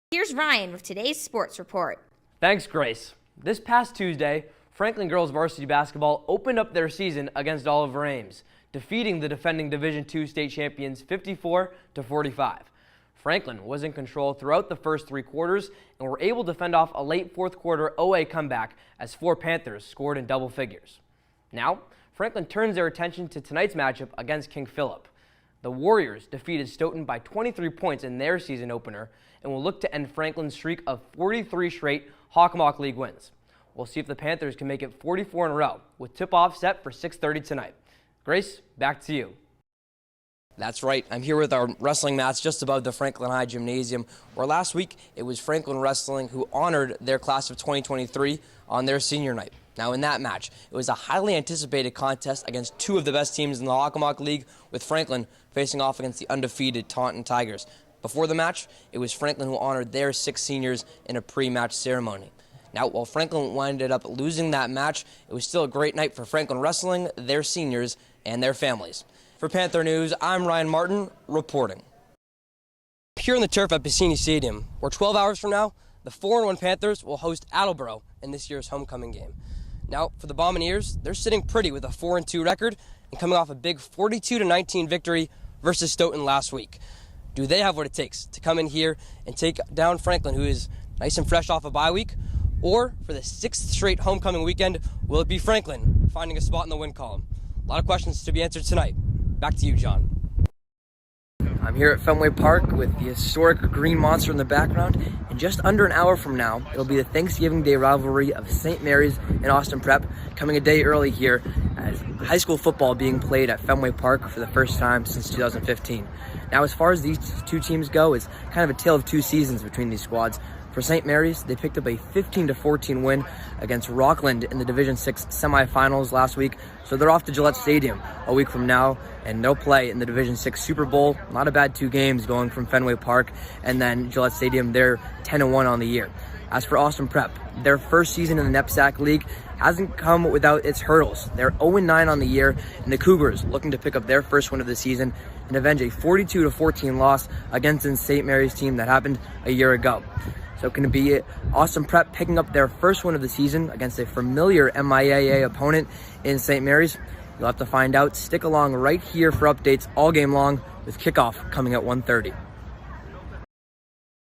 Here's Ryan with today's sports report. Thanks, Grace. This past Tuesday, Franklin girls varsity basketball opened up their season against Oliver Ames, defeating the defending Division II state champions 54-45. Franklin was in control throughout the first three quarters and were able to fend off a late fourth quarter OA comeback as four Panthers scored in double figures. Now, Franklin turns their attention to tonight's matchup against King Philip. The Warriors defeated Stoughton by 23 points in their season opener and will look to end Franklin's streak of 43 straight Hockomock League wins. We'll see if the Panthers can make it 44 in a row, with tip-off set for 6:30 tonight. Grace, back to you. That's right. I'm here with our wrestling mats just above the Franklin High Gymnasium, where last week it was Franklin Wrestling who honored their class of 2023 on their senior night. Now, in that match, it was a highly anticipated contest against two of the best teams in the Hockomock League, with Franklin facing off against the undefeated Taunton Tigers. Before the match, it was Franklin who honored their 6 seniors in a pre-match ceremony. Now, while Franklin ended up losing that match, it was still a great night for Franklin Wrestling, their seniors, and their families. For Panther News, I'm Ryan Martin, reporting. Here on the turf at Bassini Stadium, where 12 hours from now, the 4-1 Panthers will host Attleboro in this year's homecoming game. Now, for the Bombardiers, they're sitting pretty with a 4-2 record and coming off a big 42-19 victory versus Stoughton last week. Do they have what it takes to come in here and take down Franklin, who is nice and fresh off a bye week? Or, for the 6th straight homecoming weekend, will it be Franklin finding a spot in the win column? A lot of questions to be answered tonight. Back to you, John. I'm here at Fenway Park with the historic Green Monster in the background. And just under an hour from now, it'll be the Thanksgiving Day rivalry of St. Mary's and Austin Prep, coming a day early here as high school football being played at Fenway Park for the first time since 2015. Now, as far as these two teams go, it's kind of a tale of two seasons between these squads. For St. Mary's, they picked up a 15-14 win against Rockland in the Division VI semifinals last week, so they're off to Gillette Stadium a week from now, and they'll play in the Division VI Super Bowl. Not a bad 2 games going from Fenway Park, and then Gillette Stadium, they're 10-1 on the year. As for Austin Prep, their first season in the NEPSAC League hasn't come without its hurdles. They're 0-9 on the year, and the Cougars looking to pick up their first win of the season and avenge a 42-14 loss against the St. Mary's team that happened a year ago. So can it be Austin Prep picking up their first win of the season against a familiar MIAA opponent in St. Mary's? You'll have to find out. Stick along right here for updates all game long, with kickoff coming at 1:30.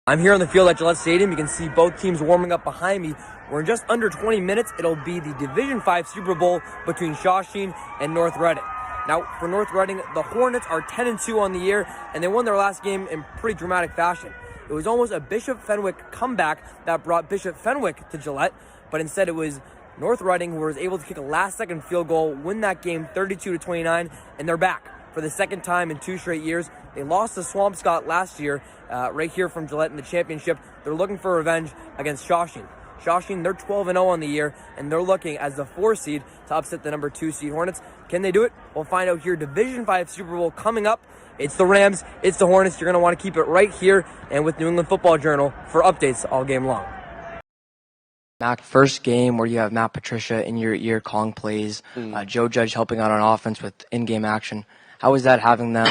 I'm here on the field at Gillette Stadium. You can see both teams warming up behind me. We're in just under 20 minutes. It'll be the Division V Super Bowl between Shawsheen and North Reading. Now, for North Reading, the Hornets are 10-2 on the year, and they won their last game in pretty dramatic fashion. It was almost a Bishop Fenwick comeback that brought Bishop Fenwick to Gillette, but instead it was North Reading who was able to kick a last-second field goal, win that game 32-29, and they're back for the second time in 2 straight years. They lost to Swampscott last year, right here from Gillette in the championship. They're looking for revenge against Shawsheen. Shawsheen, they're 12-0 on the year, and they're looking as the 4 seed to upset the number 2 seed Hornets. Can they do it? We'll find out here. Division V Super Bowl coming up. It's the Rams, it's the Hornets. You're going to want to keep it right here and with New England Football Journal for updates all game long. Mac, first game where you have Matt Patricia in your ear calling plays, Joe Judge helping out on offense with in-game action. How is that having them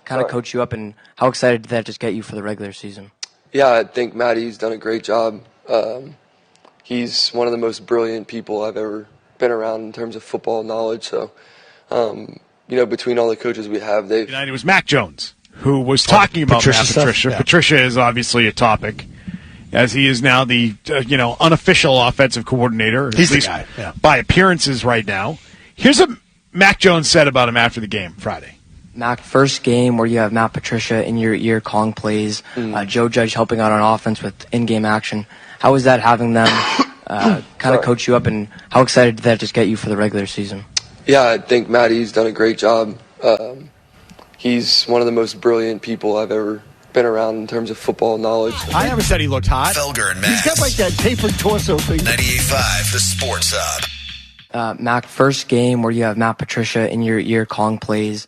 kind of coach you up, and how excited did that just get you for the regular season? Yeah, I think Matty's done a great job. He's one of the most brilliant people I've ever been around in terms of football knowledge. So, between all the coaches we have, it was Mac Jones who was talking about Matt Patricia. Yeah. Patricia is obviously a topic, as he is now the unofficial offensive coordinator. He's at least the guy, by appearances right now. Here's what Mac Jones said about him after the game Friday. Mac, first game where you have Matt Patricia in your ear calling plays, Joe Judge helping out on offense with in-game action. How is that having them kind of coach you up, and how excited did that just get you for the regular season? Yeah, I think Matty's done a great job. He's one of the most brilliant people I've ever been around in terms of football knowledge. I never said he looked hot. Felger and Max. He's got like that tapered torso thing. 98.5, the Sports Hub. Mac, first game where you have Matt Patricia in your ear calling plays.